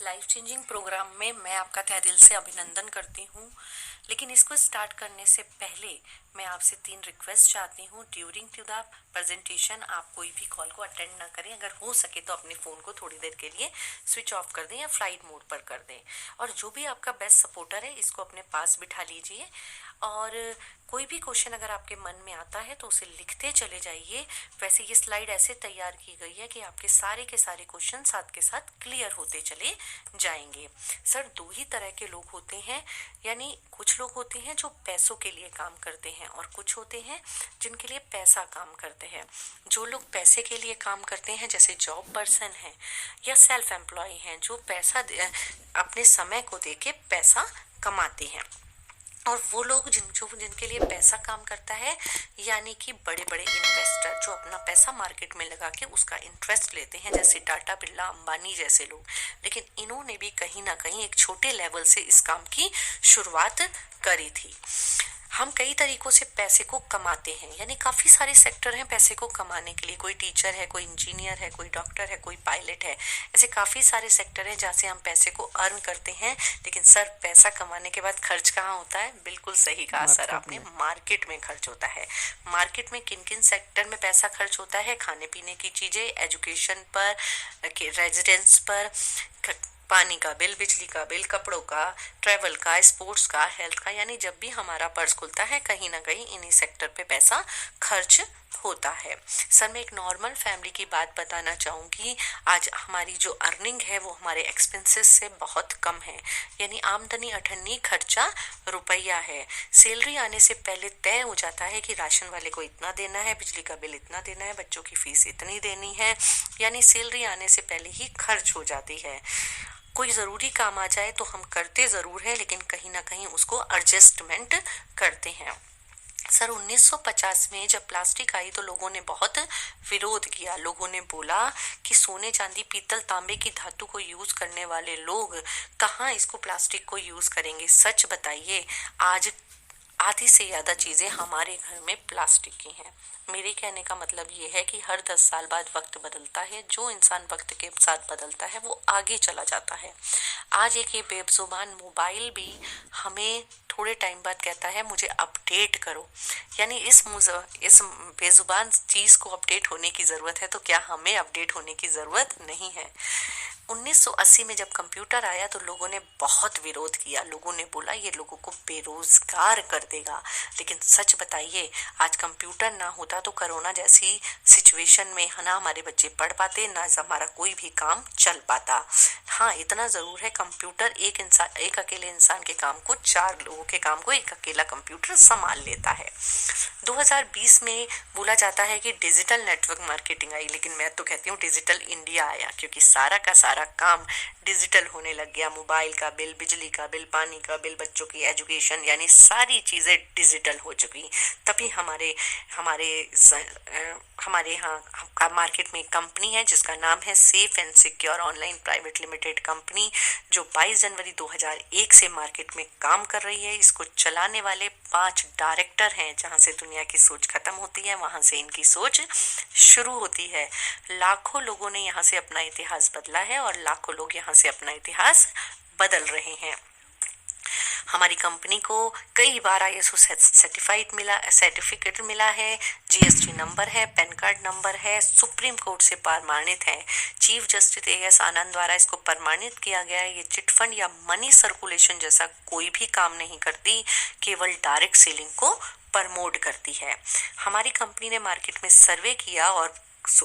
Life changing programme में मैं आपका तहे दिल से अभिनंदन करती हूँ। लेकिन इसको स्टार्ट करने से पहले मैं आपसे 3 रिक्वेस्ट चाहती हूँ। ड्यूरिंग टू द प्रेजेंटेशन आप कोई भी कॉल को अटेंड ना करें। अगर हो सके तो अपने फ़ोन को थोड़ी देर के लिए स्विच ऑफ कर दें या फ्लाइट मोड पर कर दें। और जो भी आपका बेस्ट सपोर्टर है इसको अपने पास बिठा लीजिए। और कोई भी क्वेश्चन अगर आपके मन में आता है तो उसे लिखते चले जाइए। वैसे ये स्लाइड ऐसे तैयार की गई है कि आपके सारे के सारे क्वेश्चन साथ के साथ क्लियर होते चले जाएंगे। सर, 2 ही तरह के लोग होते हैं, यानी कुछ लोग होते हैं जो पैसों के लिए काम करते हैं और कुछ होते हैं जिनके लिए पैसा काम करते हैं। जो लोग पैसे के लिए काम करते हैं जैसे जॉब पर्सन हैं या सेल्फ एम्प्लॉय हैं जो अपने समय को देके पैसा कमाते हैं। और वो लोग जिनके लिए पैसा काम करता है यानी कि बड़े बड़े इन्वेस्टर जो अपना पैसा मार्केट में लगा के उसका इंटरेस्ट लेते हैं, जैसे टाटा बिरला अंबानी जैसे लोग। लेकिन इन्होंने भी कहीं ना कहीं एक छोटे लेवल से इस काम की शुरुआत करी थी। हम कई तरीकों से पैसे को कमाते हैं, यानी काफ़ी सारे सेक्टर हैं पैसे को कमाने के लिए। कोई टीचर है, कोई इंजीनियर है, कोई डॉक्टर है, कोई पायलट है। ऐसे काफ़ी सारे सेक्टर हैं जहाँ से हम पैसे को अर्न करते हैं। लेकिन सर, पैसा कमाने के बाद खर्च कहाँ होता है? बिल्कुल सही कहा सर आपने, मार्केट में खर्च होता है। मार्केट में किन किन सेक्टर में पैसा खर्च होता है? खाने पीने की चीज़ें, एजुकेशन पर, रेजिडेंस पर, पानी का बिल, बिजली का बिल, कपड़ों का, ट्रैवल का, स्पोर्ट्स का, हेल्थ का। यानी जब भी हमारा पर्स खुलता है कहीं ना कहीं इन्हीं सेक्टर पे पैसा खर्च होता है। सर, मैं एक नॉर्मल फैमिली की बात बताना चाहूँगी। आज हमारी जो अर्निंग है वो हमारे एक्सपेंसेस से बहुत कम है, यानी आमदनी अठन्नी खर्चा रुपया है। सैलरी आने से पहले तय हो जाता है कि राशन वाले को इतना देना है, बिजली का बिल इतना देना है, बच्चों की फीस इतनी देनी है। यानी सैलरी आने से पहले ही खर्च हो जाती है। कोई ज़रूरी काम आ जाए तो हम करते ज़रूर हैं लेकिन कहीं ना कहीं उसको एडजस्टमेंट करते हैं। सर, 1950 में जब प्लास्टिक आई तो लोगों ने बहुत विरोध किया। लोगों ने बोला कि सोने चांदी पीतल तांबे की धातु को यूज करने वाले लोग कहाँ इसको प्लास्टिक को यूज करेंगे। सच बताइए, आज आधी से ज़्यादा चीज़ें हमारे घर में प्लास्टिक की हैं। मेरे कहने का मतलब ये है कि हर 10 साल बाद वक्त बदलता है। जो इंसान वक्त के साथ बदलता है वो आगे चला जाता है। आज एक ये बेजुबान मोबाइल भी हमें थोड़े टाइम बाद कहता है मुझे अपडेट करो। यानी इस बेजुबान चीज़ को अपडेट होने की ज़रूरत है, तो क्या हमें अपडेट होने की ज़रूरत नहीं है? 1980 में जब कंप्यूटर आया तो लोगों ने बहुत विरोध किया। लोगों ने बोला ये लोगों को बेरोजगार कर देगा। लेकिन सच बताइए, आज कंप्यूटर ना होता तो कोरोना जैसी सिचुएशन में ना हमारे बच्चे पढ़ पाते, ना हमारा कोई भी काम चल पाता। हाँ, इतना ज़रूर है, कंप्यूटर एक अकेले इंसान के काम को, 4 लोगों के काम को एक अकेला कंप्यूटर संभाल लेता है। 2020 में बोला जाता है कि डिजिटल नेटवर्क मार्केटिंग आई, लेकिन मैं तो कहती हूँ डिजिटल इंडिया आया, क्योंकि सारा का सारा काम डिजिटल होने लग गया। मोबाइल का बिल, बिजली का बिल, पानी का बिल, बच्चों की एजुकेशन, यानी सारी चीज़ें डिजिटल हो चुकी। तभी हमारे हमारे हमारे यहाँ का मार्केट में एक कंपनी है जिसका नाम है safe and secure online private limited company, जो 22 जनवरी 2001 से मार्केट में काम कर रही है। इसको चलाने वाले 5 डायरेक्टर हैं। जहाँ से दुनिया की सोच खत्म होती है वहाँ से इनकी सोच शुरू होती है। लाखों लोगों ने यहाँ से अपना इतिहास बदला है और लाखों लोग यहाँ से अपना इतिहास बदल रहे हैं। हमारी कंपनी को कई बार ISO सर्टिफिकेट मिला है, GST नंबर है, पैन कार्ड नंबर है, सुप्रीम कोर्ट से प्रमाणित है। चीफ जस्टिस AS आनंद द्वारा इसको प्रमाणित किया गया है। ये चिटफंड या मनी सर्कुलेशन जैसा कोई भी काम नहीं करती, केवल डायरेक्ट सेलिंग को प्रमोट करती है। हमारी कंपनी ने मार्केट में सर्वे किया और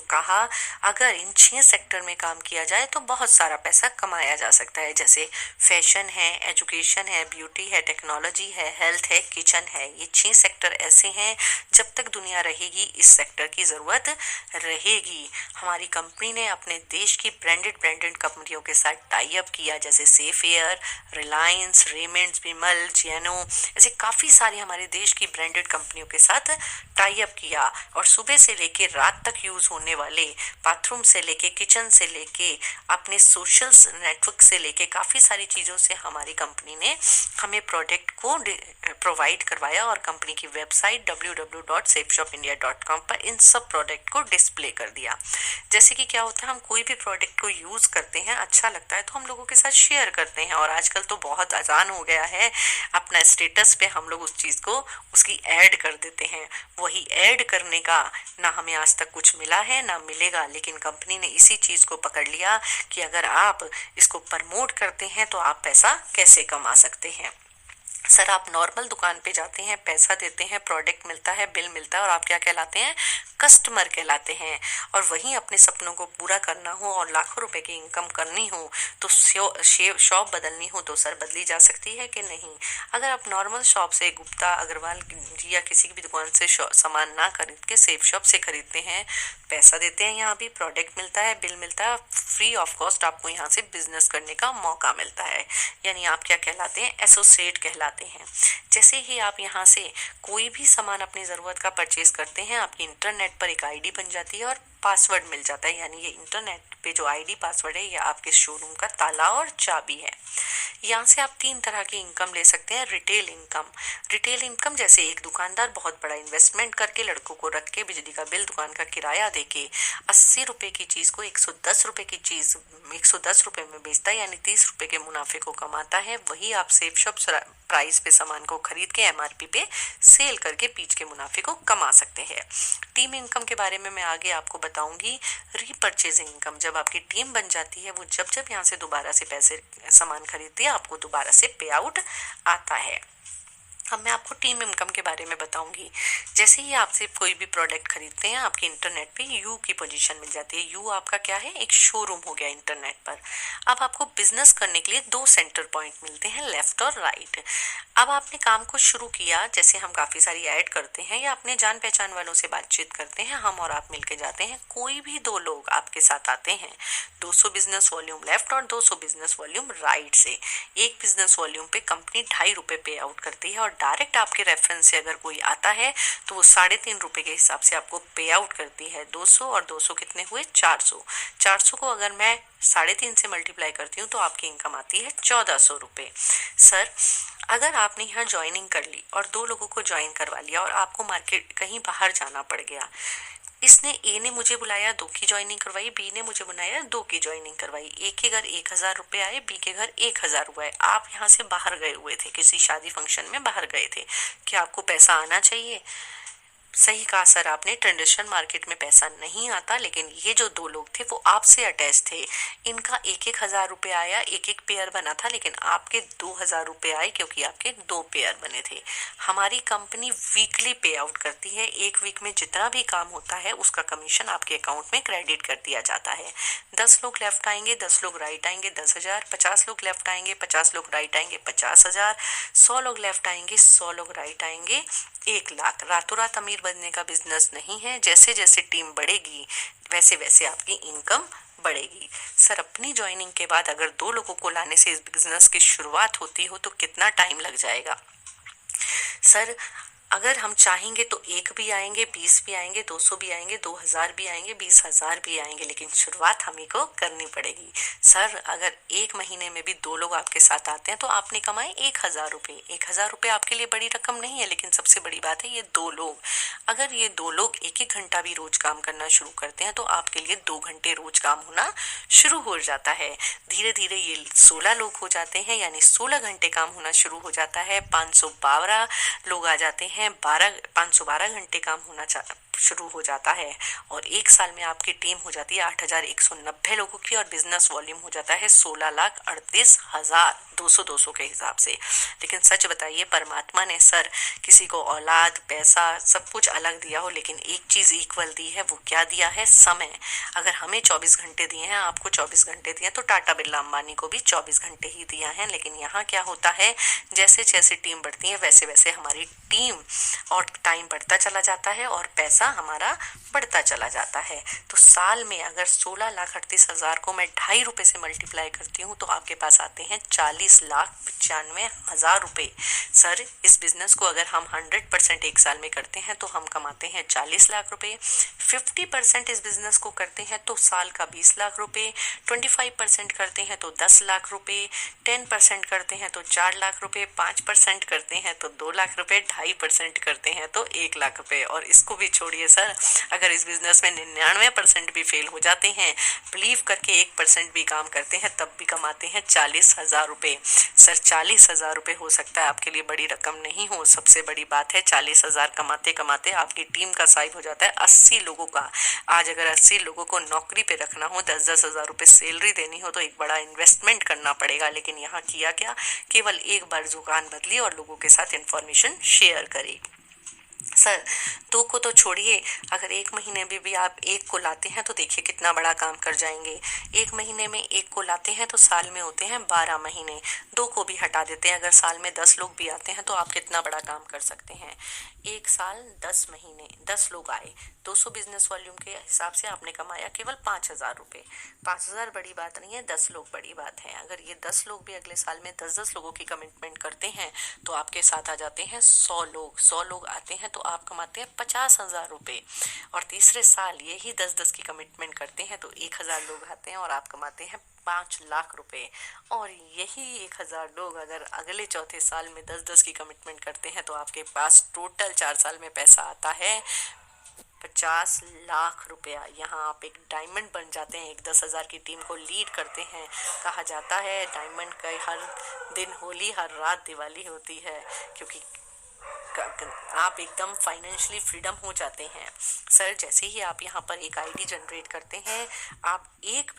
कहा अगर इन 6 सेक्टर में काम किया जाए तो बहुत सारा पैसा कमाया जा सकता है, जैसे फैशन है, एजुकेशन है, ब्यूटी है, टेक्नोलॉजी है, हेल्थ है, किचन है। ये 6 सेक्टर ऐसे हैं, जब तक दुनिया रहेगी इस सेक्टर की ज़रूरत रहेगी। हमारी कंपनी ने अपने देश की ब्रांडेड कंपनियों के साथ टाई अप किया, जैसे सेफ एयर, रिलायंस, रेमंड्स, विमल, जियानो, ऐसे काफ़ी सारी हमारे देश की ब्रांडेड कंपनियों के साथ टाई अप किया और सुबह से लेकर रात तक यूज़ यूज़ होने वाले बाथरूम से लेके किचन से लेके अपने सोशल नेटवर्क से लेके काफ़ी सारी चीज़ों से हमारी कंपनी ने हमें प्रोडक्ट को प्रोवाइड करवाया और कंपनी की वेबसाइट www.safeshopindia.com पर इन सब प्रोडक्ट को डिस्प्ले कर दिया। जैसे कि क्या होता है, हम कोई भी प्रोडक्ट को यूज़ करते हैं, अच्छा लगता है तो हम लोगों के साथ शेयर करते हैं, और आजकल तो बहुत आसान हो गया है, अपना स्टेटस पे हम लोग उस चीज़ को उसकी ऐड कर देते हैं। वही ऐड करने का ना हमें आज तक कुछ मिला है ना मिलेगा, लेकिन कंपनी ने इसी चीज़ को पकड़ लिया कि अगर आप इसको प्रमोट करते हैं तो आप पैसा कैसे कमा सकते हैं। सर, आप नॉर्मल दुकान पे जाते हैं, पैसा देते हैं, प्रोडक्ट मिलता है, बिल मिलता है, और आप क्या कहलाते हैं? कस्टमर कहलाते हैं। और वहीं अपने सपनों को पूरा करना हो और लाखों रुपए की इनकम करनी हो तो शॉप बदलनी हो तो सर बदली जा सकती है कि नहीं? अगर आप नॉर्मल शॉप से, गुप्ता अग्रवाल जी या किसी भी दुकान से सामान ना खरीद के सेफ शॉप से खरीदते हैं, पैसा देते हैं, यहाँ भी प्रोडक्ट मिलता है, बिल मिलता है, फ्री ऑफ कॉस्ट आपको यहाँ से बिजनेस करने का मौका मिलता है, यानी आप क्या कहलाते हैं? एसोसिएट कहलाते हैं। जैसे ही आप यहाँ से कोई भी सामान अपनी ज़रूरत का परचेज करते हैं, आपकी इंटरनेट पर एक आईडी बन जाती है और पासवर्ड मिल जाता है, यानी ये इंटरनेट पे जो आईडी पासवर्ड है ये आपके शोरूम का ताला और चाबी है। यहाँ से आप 3 तरह की इनकम ले सकते हैं। रिटेल इनकम, रिटेल इनकम जैसे एक दुकानदार बहुत बड़ा इन्वेस्टमेंट करके लड़कों को रख के बिजली का बिल, दुकान का किराया देके 80 रुपए की चीज़ को 110 रुपए की चीज़ 110 रुपए में बेचता है, यानी 30 रुपए के मुनाफे को कमाता है। वही आप सेफ शॉप प्राइस पे सामान को खरीद के एमआरपी पे सेल करके बीच के मुनाफे को कमा सकते हैं। टीम इनकम के बारे में मैं आगे आपको बताऊंगी। रीपर्चेजिंग इनकम, जब आपकी टीम बन जाती है, वो जब जब यहाँ से दोबारा से पैसे सामान खरीदती है आपको दोबारा से पे आउट आता है। अब मैं आपको टीम इनकम के बारे में बताऊंगी। जैसे ही आपसे कोई भी प्रोडक्ट खरीदते हैं, आपके इंटरनेट पे यू की पोजीशन मिल जाती है। यू आपका क्या है? एक शोरूम हो गया इंटरनेट पर। अब आपको बिजनेस करने के लिए 2 सेंटर पॉइंट मिलते हैं, लेफ्ट और राइट। अब आपने काम को शुरू किया, जैसे हम काफ़ी सारी ऐड करते हैं या अपने जान पहचान वालों से बातचीत करते हैं, हम और आप मिलके जाते हैं, कोई भी 2 लोग आपके साथ आते हैं, 200 बिजनेस वॉल्यूम लेफ्ट और 200 बिजनेस वॉल्यूम राइट से। एक बिजनेस वॉल्यूम पे कंपनी 2.5 रुपये पे आउट करती है, और डायरेक्ट आपके रेफरेंस से अगर कोई आता है तो वो 3.5 रुपए के हिसाब से आपको पे आउट करती है। 200 और 200 कितने हुए? 400। 400 को अगर मैं 3.5 से मल्टीप्लाई करती हूँ तो आपकी इनकम आती है 1400 रुपये। सर, अगर आपने यहाँ ज्वाइनिंग कर ली और 2 लोगों को ज्वाइन करवा लिया और आपको मार्केट कहीं बाहर जाना पड़ गया, इसने ए ने मुझे बुलाया, 2 की ज्वाइनिंग करवाई, बी ने मुझे बुलाया, 2 की ज्वाइनिंग करवाई, ए के घर 1000 रुपये आए, बी के घर 1000 हुआ है। आप यहाँ से बाहर गए हुए थे, किसी शादी फंक्शन में बाहर गए थे, क्या आपको पैसा आना चाहिए? सही कहा सर आपने, ट्रेडिशनल मार्केट में पैसा नहीं आता, लेकिन ये जो 2 लोग थे वो आपसे अटैच थे, इनका 1,000 रुपये आया, एक पेयर बना था, लेकिन आपके 2000 रुपये आए क्योंकि आपके 2 पेयर बने थे। हमारी कंपनी वीकली पे आउट करती है, एक वीक में जितना भी काम होता है उसका कमीशन आपके अकाउंट में क्रेडिट कर दिया जाता है। 10 लोग लेफ्ट आएंगे, 10 लोग राइट आएंगे, 10,000, 50 लोग लेफ्ट आएंगे, 50 लोग राइट आएंगे, 50,000, 100 लोग लेफ्ट आएंगे, 100 लोग राइट आएंगे, 1 लाख। रातों रात अमीर बनने का बिजनेस नहीं है, जैसे जैसे टीम बढ़ेगी वैसे वैसे आपकी इनकम बढ़ेगी। सर, अपनी ज्वाइनिंग के बाद अगर 2 लोगों को लाने से इस बिजनेस की शुरुआत होती हो तो कितना टाइम लग जाएगा? सर, अगर हम चाहेंगे तो 1 भी आएंगे, 20 भी आएंगे, 200 भी आएंगे, 2000 भी आएंगे, 20,000 भी आएंगे, लेकिन शुरुआत हमें को करनी पड़ेगी। सर, अगर 1 महीने में भी 2 लोग आपके साथ आते हैं तो आपने कमाए 1000 रुपये। 1000 रुपये आपके लिए बड़ी रकम नहीं है, लेकिन सबसे बड़ी बात है ये 2 लोग, अगर ये 2 लोग 1-1 घंटा भी रोज काम करना शुरू करते हैं तो आपके लिए 2 घंटे रोज काम होना शुरू हो जाता है। धीरे धीरे ये 16 लोग हो जाते हैं, यानी 16 घंटे काम होना शुरू हो जाता है। 512 लोग आ जाते हैं, 512 घंटे काम होना शुरू हो जाता है, और 1 साल में आपकी टीम हो जाती है 8190 लोगों की, और बिजनेस वॉल्यूम हो जाता है 16,38,000 200 के हिसाब से। लेकिन सच बताइए, परमात्मा ने सर किसी को औलाद, पैसा सब कुछ अलग दिया हो, लेकिन एक चीज इक्वल दी है, वो क्या दिया है? समय। अगर हमें 24 घंटे दिए हैं, आपको 24 घंटे दिए, तो टाटा बिरला अंबानी को भी 24 घंटे ही दिया है। लेकिन यहाँ क्या होता है, जैसे जैसे टीम बढ़ती है वैसे वैसे हमारी टीम और टाइम बढ़ता चला जाता है और पैसा पैसा हमारा बढ़ता चला जाता है। तो साल में अगर 16,38,000 को मैं 2.5 रुपए से मल्टीप्लाई करती हूँ तो आपके पास आते हैं 40,95,000 रुपए। सर इस बिजनेस को अगर हम 100% एक साल में करते हैं तो हम कमाते हैं 40 लाख रुपए। 50% इस बिजनेस को करते हैं तो साल का 20 लाख रुपए। 25% करते हैं तो 10 लाख रुपए। 10% करते हैं तो 4 लाख रुपए। 5% करते हैं तो 2 लाख रुपए। 2.5% करते हैं तो 1 लाख रुपए। और इसको भी छोड़िए सर, अगर इस बिजनेस में 99% भी फेल हो जाते हैं, बिलीव करके 1% भी काम करते हैं, तब भी कमाते हैं 40,000 रुपए। सर 40,000 रुपए हो सकता है आपके लिए बड़ी रकम नहीं हो, सबसे बड़ी बात है 40,000 कमाते कमाते आपकी टीम का साइज हो जाता है 80 लोगों का। आज अगर 80 लोगों को नौकरी पे रखना हो, 10-10 हजार रुपए सैलरी देनी हो तो एक बड़ा इन्वेस्टमेंट करना पड़ेगा। लेकिन यहाँ किया क्या, केवल एक बार जुबान बदली और लोगों के साथ इंफॉर्मेशन शेयर करी। सर 2 को तो छोड़िए, अगर 1 महीने में भी आप 1 को लाते हैं तो देखिए कितना बड़ा काम कर जाएंगे। 1 महीने में 1 को लाते हैं तो साल में होते हैं 12 महीने। 2 को भी हटा देते हैं, अगर साल में 10 लोग भी आते हैं तो आप कितना बड़ा काम कर सकते हैं। 1 साल 10 महीने 10 लोग आए, 200 बिजनेस वॉल्यूम के हिसाब से आपने कमाया केवल 5,000 रुपए। 5,000 बड़ी बात नहीं है, 10 लोग बड़ी बात है। अगर ये 10 लोग भी अगले साल में 10-10 लोगों की कमिटमेंट करते हैं तो आपके साथ आ जाते हैं 100 लोग। 100 लोग आते हैं तो आप कमाते हैं 50,000 रुपए। और तीसरे साल यही 10-10 की कमिटमेंट करते हैं तो 1,000 लोग आते हैं और आप कमाते हैं 5 लाख रुपए। और यही 1,000 लोग अगर अगले चौथे साल में 10-10 की कमिटमेंट करते हैं तो आपके पास टोटल 4 साल में पैसा आता है 50 लाख रुपया। यहाँ आप एक डायमंड बन जाते हैं, एक 10,000 की टीम को लीड करते हैं। कहा जाता है डायमंड का हर दिन होली, हर रात दिवाली होती है, क्योंकि आप एकदम फाइनेंशियली फ्रीडम हो जाते हैं। सर जैसे ही आप यहाँ पर एक आईडी जनरेट करते हैं, आप एक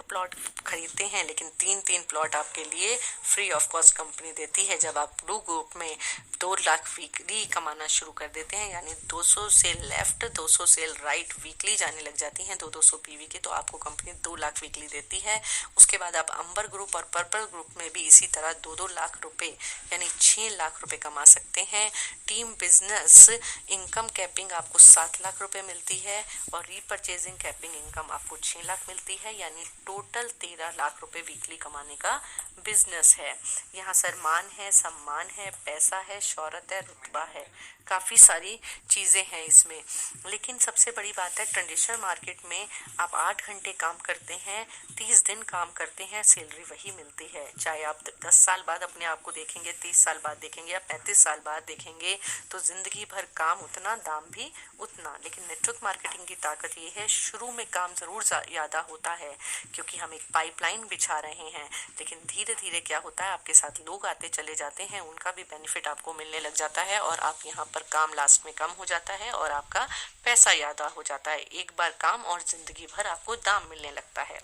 प्लॉट खरीदते हैं, लेकिन 3-3 प्लॉट आपके लिए फ्री ऑफ कॉस्ट कंपनी देती है। जब आप ब्लू ग्रुप में 2 लाख वीकली कमाना शुरू कर देते हैं, यानी 200 से लेफ्ट 200 से राइट वीकली जाने लग जाती हैं 200 पीवी की, तो आपको कंपनी 2 लाख वीकली देती है। उसके बाद आप अंबर ग्रुप और पर्पल ग्रुप में भी इसी तरह 2-2 लाख रुपए यानी 6 लाख रुपए कमा सकते हैं। टीम बिजनेस इनकम कैपिंग आपको 7 लाख रुपए मिलती है और रीपरचेजिंग कैपिंग इनकम आपको 6 लाख मिलती है, यानी टोटल 13 लाख रुपए वीकली कमाने का बिजनेस है। यहाँ सर मान है, सम्मान है, पैसा है, शोहरत है, रुतबा है, काफ़ी सारी चीज़ें हैं इसमें। लेकिन सबसे बड़ी बात है ट्रेडिशनल मार्केट में आप 8 घंटे काम करते हैं, 30 दिन काम करते हैं, सैलरी वही मिलती है। चाहे आप 10 साल बाद अपने आप को देखेंगे, 30 साल बाद देखेंगे या 35 साल बाद देखेंगे, तो ज़िंदगी भर काम उतना, दाम भी उतना। लेकिन नेटवर्क मार्केटिंग की ताकत ये है, शुरू में काम ज़रूर ज़्यादा होता है क्योंकि हम एक पाइपलाइन बिछा रहे हैं, लेकिन धीरे धीरे क्या होता है, आपके साथ लोग आते चले जाते हैं, उनका भी बेनिफिट आपको मिलने लग जाता है और आप यहाँ पर काम लास्ट में कम हो जाता है और आपका पैसा ज़्यादा हो जाता है। एक बार काम और ज़िंदगी भर आपको दाम मिलने लगता है।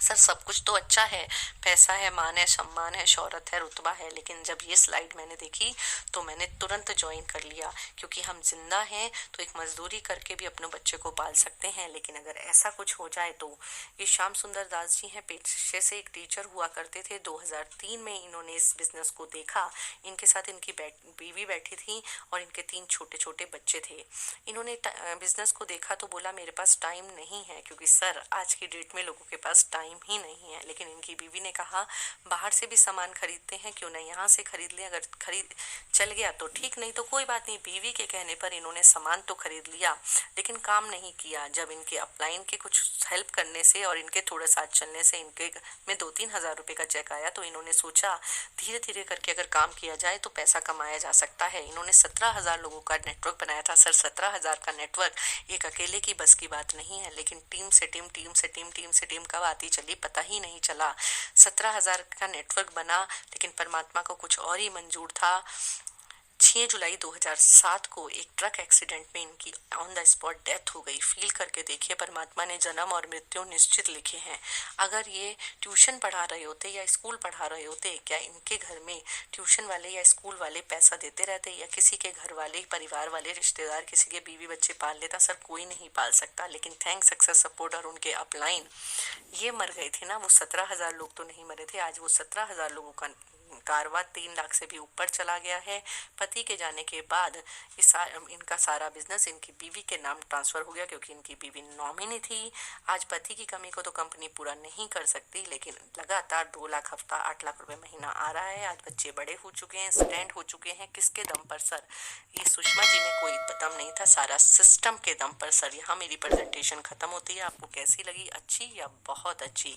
सर सब कुछ तो अच्छा है, पैसा है, मान है, सम्मान है, शोहरत है, रुतबा है, लेकिन जब ये स्लाइड मैंने देखी तो मैंने तुरंत ज्वाइन कर लिया, क्योंकि हम जिंदा हैं तो एक मजदूरी करके भी अपने बच्चे को पाल सकते हैं। लेकिन अगर ऐसा कुछ हो जाए तो, ये श्याम सुंदर दास जी हैं, पेशे से एक टीचर हुआ करते थे। 2003 में इन्होंने इस बिजनेस को देखा, इनके साथ इनकी बीवी बैठी थी और इनके 3 छोटे छोटे बच्चे थे। इन्होंने बिजनेस को देखा तो बोला मेरे पास टाइम नहीं है, क्योंकि सर आज की डेट में लोगों के पास टाइम ही नहीं है। लेकिन इनकी बीवी ने कहा बाहर से भी सामान खरीदते हैं, क्यों ना यहाँ से खरीद लें, अगर खरीद चल गया तो ठीक, नहीं तो कोई बात नहीं। बीवी के कहने पर इन्होंने सामान तो खरीद लिया लेकिन काम नहीं किया। जब इनके अपलाइन के कुछ हेल्प करने से और इनके थोड़े साथ चलने से इनके में 2-3 हज़ार रुपये का चेक आया, तो इन्होंने सोचा धीरे धीरे करके अगर काम किया जाए तो पैसा कमाया जा सकता है। इन्होंने 17,000 लोगों का नेटवर्क बनाया था। सर 17,000 का नेटवर्क एक अकेले की बस की बात नहीं है, लेकिन टीम से टीम, टीम से टीम, टीम से टीम कब आती चली पता ही नहीं चला। 17,000 का नेटवर्क बना, लेकिन परमात्मा को कुछ और ही मंजूर था। 6 जुलाई 2007 को एक ट्रक एक्सीडेंट में इनकी ऑन द स्पॉट डेथ हो गई। फील करके देखिए, परमात्मा ने जन्म और मृत्यु निश्चित लिखे हैं। अगर ये ट्यूशन पढ़ा रहे होते या स्कूल पढ़ा रहे होते, क्या इनके घर में ट्यूशन वाले या स्कूल वाले पैसा देते रहते, या किसी के घर वाले, परिवार वाले, रिश्तेदार किसी के बीवी बच्चे पाल लेता? सर कोई नहीं पाल सकता। लेकिन थैंक्स सक्सेस सपोर्ट और उनके अपलाइन ये मर गए थे ना, वो 17,000 लोग तो नहीं मरे थे। आज वो 17,000 लोगों का कारवा 3 लाख से भी ऊपर चला गया है। पति के जाने के बाद इनका सारा बिजनेस इनकी बीवी के नाम ट्रांसफर हो गया, क्योंकि इनकी बीवी नॉमिनी थी। आज पति की कमी को तो कंपनी पूरा नहीं कर सकती, लेकिन लगातार 2 लाख हफ्ता 8 लाख रुपए महीना आ रहा है। आज बच्चे बड़े हो चुके हैं, स्टैंड हो चुके हैं। किसके दम पर सर? ये सुषमा जी में कोई दम नहीं था, सारा सिस्टम के दम पर सर। यहाँ मेरी प्रेजेंटेशन खत्म होती है। आपको कैसी लगी? अच्छी या बहुत अच्छी?